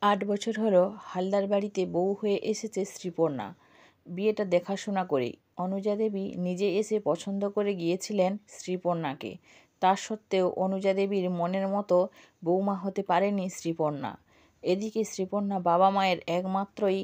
8 বছর হলো হালদার বাড়িতে বউ হয়ে এসেছে শ্রীপর্ণা। বিয়েটা দেখাশোনা করেই অনুজা দেবী নিজে এসে পছন্দ করে গিয়েছিলেন শ্রীপর্ণাকে। তা সত্ত্বেও অনুজা দেবীর মনের মতো বৌমা হতে পারেনি শ্রীপর্ণা। এদিকে শ্রীপর্ণা বাবা মায়ের একমাত্রই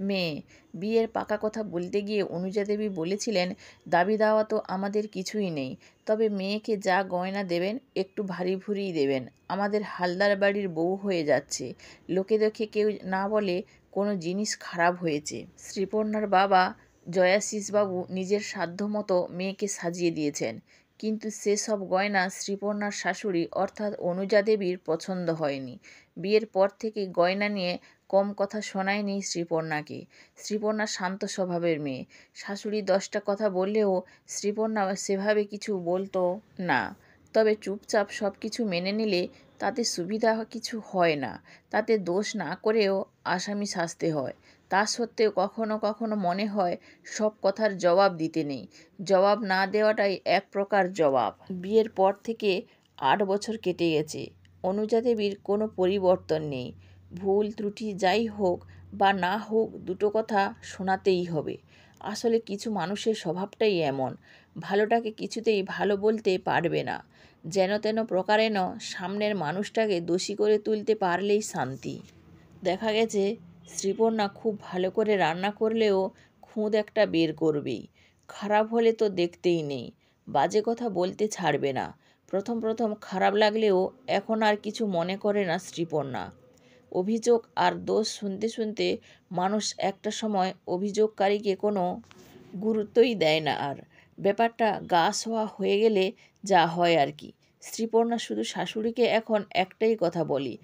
মেয়ে। বিয়ের পাকা কথা বলতে গিয়ে অনুজা দেবী বলেছিলেন, দাবি দাওয়া তো আমাদের কিছুই নেই, তবে মেয়েকে যা গয়না দেবেন একটু ভারী ভুরিই দেবেন। আমাদের হালদার বাড়ির বউ হয়ে যাচ্ছে, লোকে দেখে কেউ না বলে কোনো জিনিস খারাপ হয়েছে। শ্রীপর্ণার বাবা জয়াশিসবাবু নিজের সাধ্যমতো মেয়েকে সাজিয়ে দিয়েছেন, কিন্তু সেসব গয়না শ্রীপর্ণার শাশুড়ি অর্থাৎ অনুজা দেবীর পছন্দ হয়নি। বিয়ের পর থেকে গয়না নিয়ে কম কথা শোনায়নি শ্রীপর্ণাকে। শ্রীপর্ণা শান্ত স্বভাবের মেয়ে। শাশুড়ি 10টা কথা বললেও শ্রীপর্ণা সেভাবে কিছু বলতো না। তবে চুপচাপ সব কিছু মেনে নিলে তাতে সুবিধা কিছু হয় না, তাতে দোষ না করেও আসামি সাজতে হয়। তা সত্ত্বেও কখনো কখনো মনে হয় সব কথার জবাব দিতে নেই। জবাব না দেওয়াটাই এক প্রকার জবাব। বিয়ের পর থেকে 8 বছর কেটে গেছে, অনুজা দেবীর কোনো পরিবর্তন নেই। ভুল ত্রুটি যাই হোক বা না হোক, দুটো কথা শোনাতেই হবে। আসলে কিছু মানুষের স্বভাবটাই এমন, ভালোটাকে কিছুতেই ভালো বলতে পারবে না। যেন তেন প্রকারেণ সামনের মানুষটাকে দোষী করে তুলতে পারলেই শান্তি। দেখা গেছে শ্রীপর্ণা খুব ভালো করে রান্না করলেও খুঁত একটা বের করবেই। খারাপ হলে তো দেখতেই নেই, বাজে কথা বলতে ছাড়বে না। প্রথম প্রথম খারাপ লাগলেও এখন আর কিছু মনে করে না শ্রীপর্ণা। অভিযোগ আর দোষ শুনতে শুনতে মানুষ একটা সময় অভিযোগকারীকে কোনো গুরুত্বই দেয় না আর। ব্যাপারটা গা সওয়া হয়ে গেলে যা হয় আর কি। শ্রীপর্ণা শুধু শাশুড়িকে এখন একটাই কথা বলি,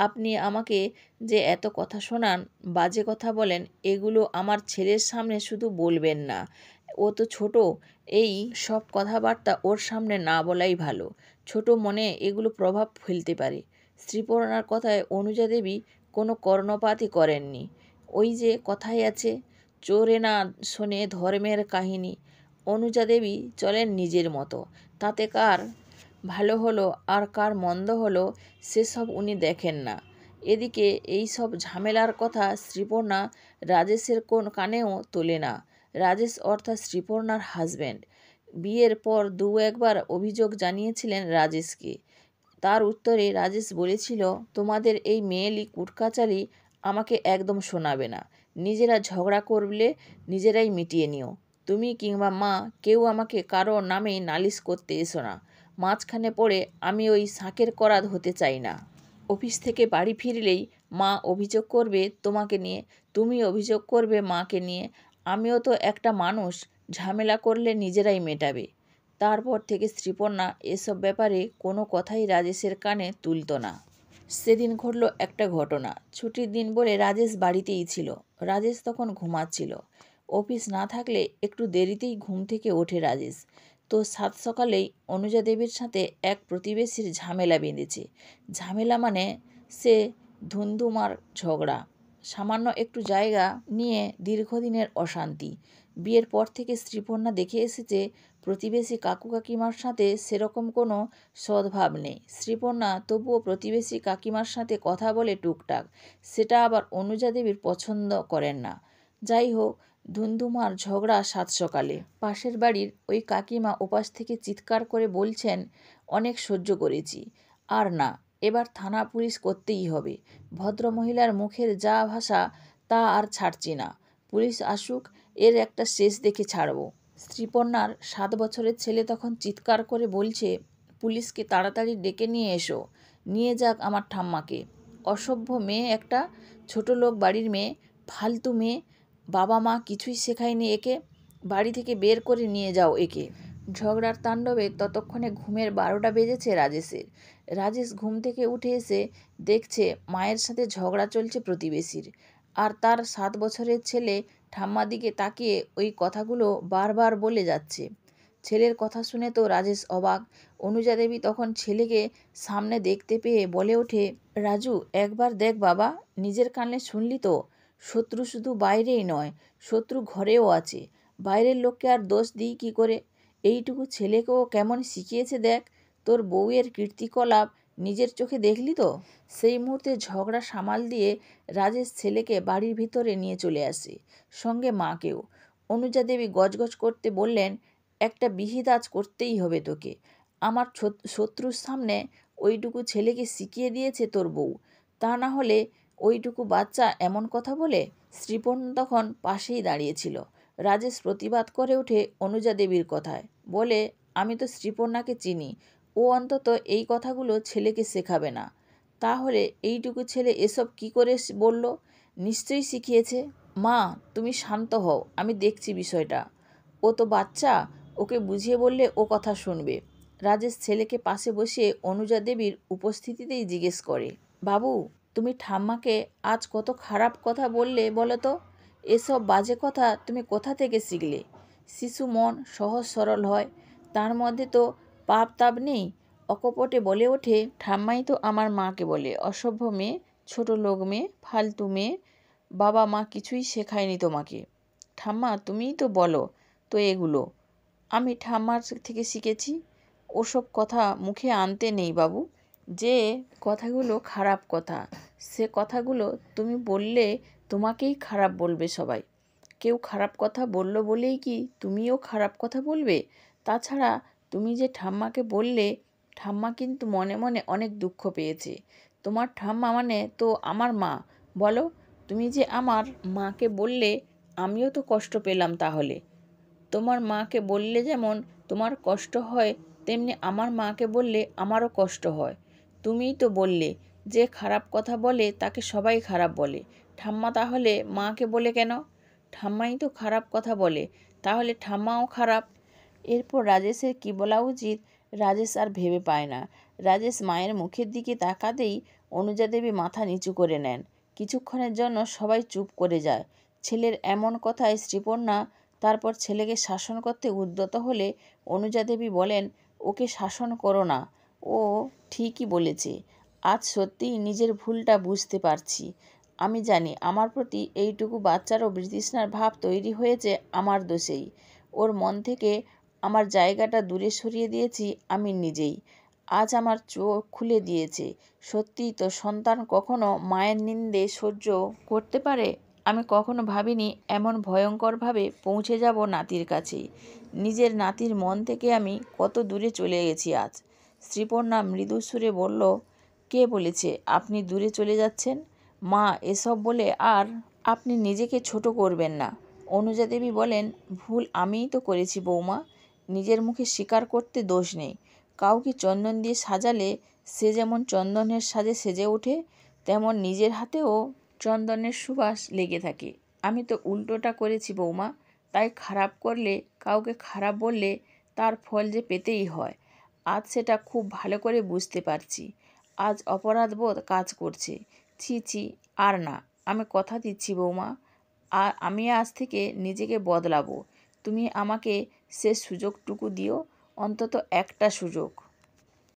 আপনি আমাকে যে এত কথা শোনান, বাজে কথা বলেন, এগুলো আমার ছেলের সামনে শুধু বলবেন না। ও তো ছোট, এই সব কথাবার্তা ওর সামনে না বলাই ভালো। ছোট মনে এগুলো প্রভাব ফেলতে পারে। শ্রীপর্ণার কথায় অনুজা দেবী কোনো কর্ণপাতই করেননি। ওই যে কথাই আছে, চোরে না শোনে ধর্মের কাহিনী। অনুজা দেবী চলেন নিজের মতো, তাতে কার ভালো হলো আর কার মন্দ হলো সেসব উনি দেখেন না। এদিকে এই সব ঝামেলার কথা শ্রীপর্ণা রাজেশের কোন কানেও তোলে না। রাজেশ অর্থাৎ শ্রীপর্ণার হাজব্যান্ড বিয়ের পর একবার অভিযোগ জানিয়েছিলেন রাজেশকে। তার উত্তরে রাজেশ বলেছিল, তোমাদের এই মেয়েলি কুটকাচালি আমাকে একদম শোনাবে না। নিজেরা ঝগড়া করলে নিজেরাই মিটিয়ে নিও। তুমি কিংবা মা কেউ আমাকে কারো নামে নালিশ করতে এসো না। মাঝখানে পড়ে আমি ওই শাঁকের করাত হতে চাই না। অফিস থেকে বাড়ি ফিরলেই মা অভিযোগ করবে তোমাকে নিয়ে, তুমি অভিযোগ করবে মাকে নিয়ে। আমিও তো একটা মানুষ, ঝামেলা করলে নিজেরাই মেটাবে। তারপর থেকে শ্রীপর্ণা এসব ব্যাপারে কোনো কথাই রাজেশের কানে তুলত না। সেদিন ঘটল একটা ঘটনা। ছুটির দিন বলে রাজেশ বাড়িতেই ছিল। রাজেশ তখন ঘুমাচ্ছিল। অফিস না থাকলে একটু দেরিতেই ঘুম থেকে ওঠে রাজেশ। তো সাত সকালেই অনুজা দেবীর সাথে এক প্রতিবেশীর ঝামেলা বেঁধেছে। ঝামেলা মানে সে ধুন্ধুমার ঝগড়া, সামান্য একটু জায়গা নিয়ে দীর্ঘদিনের অশান্তি। বিয়ের পর থেকে শ্রীপর্ণা দেখে এসেছে প্রতিবেশী কাকু কাকিমার সাথে সেরকম কোনো সদ্ভাব নেই। শ্রীপর্ণা তবুও প্রতিবেশী কাকিমার সাথে কথা বলে টুকটাক, সেটা আবার অনুজা দেবীর পছন্দ করেন না। যাই হোক, ধুন্ধুমার ঝগড়া সাত সকালে। পাশের বাড়ির ওই কাকিমা ওপাশ থেকে চিৎকার করে বলছেন, অনেক সহ্য করেছি, আর না, এবার থানা পুলিশ করতেই হবে। ভদ্রমহিলার মুখের যা ভাষা তা আর ছাড়ছি না। পুলিশ আসুক, এর একটা শেষ দেখে ছাড়ব। শ্রীপর্ণার 7 বছরের ছেলে তখন চিৎকার করে বলছে, পুলিশকে তাড়াতাড়ি ডেকে নিয়ে এসো, নিয়ে যাক আমার ঠাম্মাকে। অসভ্য মেয়ে একটা, ছোট লোক বাড়ির মেয়ে, ফালতু মেয়ে, বাবা মা কিছুই শেখায়নি একে, বাড়ি থেকে বের করে নিয়ে যাও একে। ঝগড়ার তাণ্ডবে ততক্ষণে ঘুমের 12টা বেজেছে রাজেশের। রাজেশ ঘুম থেকে উঠে এসে দেখছে মায়ের সাথে ঝগড়া চলছে প্রতিবেশীর, আর তার 7 বছরের ছেলে ঠাম্মার দিকে তাকিয়ে ওই কথাগুলো বারবার বলে যাচ্ছে। ছেলের কথা শুনে তো রাজেশ অবাক। অনুজা দেবী তখন ছেলেকে সামনে দেখতে পেয়ে বলে ওঠে, রাজু, একবার দেখ বাবা, নিজের কানে শুনলি তো, শত্রু শুধু বাইরেই নয়, শত্রু ঘরেও আছে। বাইরের লোককে আর দোষ দিই কী করে? এইটুকু ছেলেকেও কেমন শিখিয়েছে দেখ। তোর বউয়ের কীর্তিকলাপ নিজের চোখে দেখলি তো? সেই মুহূর্তে ঝগড়া সামাল দিয়ে রাজেশ ছেলেকে বাড়ির ভিতরে নিয়ে চলে আসে, সঙ্গে মাকেও। অনুজা দেবী গজগজ করতে বললেন, একটা বিহিত আজ করতেই হবে তোকে। আমার শত্রুর সামনে ওইটুকু ছেলেকে শিখিয়ে দিয়েছে তোর বউ, তা না হলে ওইটুকু বাচ্চা এমন কথা বলে? শ্রীপর্ণা তখন পাশেই দাঁড়িয়েছিল। রাজেশ প্রতিবাদ করে ওঠে অনুজা দেবীর কথায়, বলে, আমি তো শ্রীপর্ণাকে চিনি, ও অন্তত এই কথাগুলো ছেলেকে শেখাবে না। তাহলে এইটুকু ছেলে এসব কি করে বলল? নিশ্চয়ই শিখিয়েছে। মা, তুমি শান্ত হও, আমি দেখছি বিষয়টা। ও তো বাচ্চা, ওকে বুঝিয়ে বললে ও কথা শুনবে। রাজেশ ছেলেকে পাশে বসিয়ে অনুজা দেবীর উপস্থিতিতেই জিজ্ঞেস করে, বাবু, তুমি ঠাম্মাকে আজ কত খারাপ কথা বললে বলো তো? এসব বাজে কথা তুমি কোথা থেকে শিখলে? শিশু মন সহজ সরল হয়, তার মধ্যে তো পাপ তাপ নেই। অকপটে বলে ওঠে, ঠাম্মাই তো আমার মাকে বলে অসভ্য মেয়ে, ছোট লোক মেয়ে, ফালতু মেয়ে। বাবা মা কিছুই শেখায়নি তোমাকে। ঠাম্মা, তুমিই তো বলো তো এগুলো। আমি ঠাম্মার থেকে শিখেছি। ওসব কথা মুখে আনতে নেই বাবু। যে কথাগুলো খারাপ কথা, সে কথাগুলো তুমি বললে তোমাকেই খারাপ বলবে সবাই। কেউ খারাপ কথা বলল বলেই কি তুমিও খারাপ কথা বলবে? তাছাড়া তুমি যে ঠাম্মাকে বললে, ঠাম্মা কিন্তু মনে মনে অনেক দুঃখ পেয়েছে। তোমার ঠাম্মা মানে তো আমার মা। বলো, তুমি যে আমার মাকে বললে, আমিও তো কষ্ট পেলাম তাহলে। তোমার মাকে বললে যেমন তোমার কষ্ট হয়, তেমনি আমার মাকে বললে আমারও কষ্ট হয়। তুমিই তো বললে, যে খারাপ কথা বলে তাকে সবাই খারাপ বলে। ঠাম্মা তাহলে মাকে বলে কেন? ঠাম্মাই তো খারাপ কথা বলে, তাহলে ঠাম্মাও খারাপ। এরপর রাজেশের কী বলা উচিত রাজেশ আর ভেবে পায় না। রাজেশ মায়ের মুখের দিকে তাকাতেই অনুজা দেবী মাথা নিচু করে নেন। কিছুক্ষণের জন্য সবাই চুপ করে যায়। ছেলের এমন কথায় শ্রীপর্ণা তারপর ছেলেকে শাসন করতে উদ্যত হলে অনুজা দেবী বলেন, ওকে শাসন করো না, ও ঠিকই বলেছে। আজ সত্যিই নিজের ভুলটা বুঝতে পারছি। আমি জানি আমার প্রতি এইটুকু বাচ্চারও বিতৃষ্ণার ভাব তৈরি হয়েছে আমার দোষেই। ওর মন থেকে আমার জায়গাটা দূরে সরিয়ে দিয়েছি আমি নিজেই। আজ আমার চোখ খুলে দিয়েছে। সত্যিই তো সন্তান কখনো মায়ের নিন্দে সহ্য করতে পারে? আমি কখনো ভাবিনি এমন ভয়ঙ্করভাবে পৌঁছে যাব নাতির কাছে। নিজের নাতির মন থেকে আমি কত দূরে চলে গেছি আজ। শ্রীপর্ণা মৃদু সুরে বলল, কে বলেছে আপনি দূরে চলে যাচ্ছেন? মা, এসব বলে আর আপনি নিজেকে ছোট করবেন না। অনুজা দেবী বলেন, ভুল আমিই তো করেছি বৌমা। নিজের মুখে স্বীকার করতে দোষ নেই। কাউকে চন্দন দিয়ে সাজালে সে যেমন চন্দনের সাজে সেজে ওঠে, তেমন নিজের হাতেও চন্দনের সুবাস লেগে থাকে। আমি তো উল্টোটা করেছি বৌমা। তাই খারাপ করলে, কাউকে খারাপ বললে তার ফল যে পেতেই হয়। আজ সেটা খুব ভালো করে বুঝতে পারছি। আজ অপরাধবোধ কাজ করছে। ছি ছি, আর না। আমি কথা দিচ্ছি বৌমা, আর আমি আজ থেকে নিজেকে বদলাবো। তুমি আমাকে সে সুযোগটুকু দিও, অন্তত একটা সুযোগ।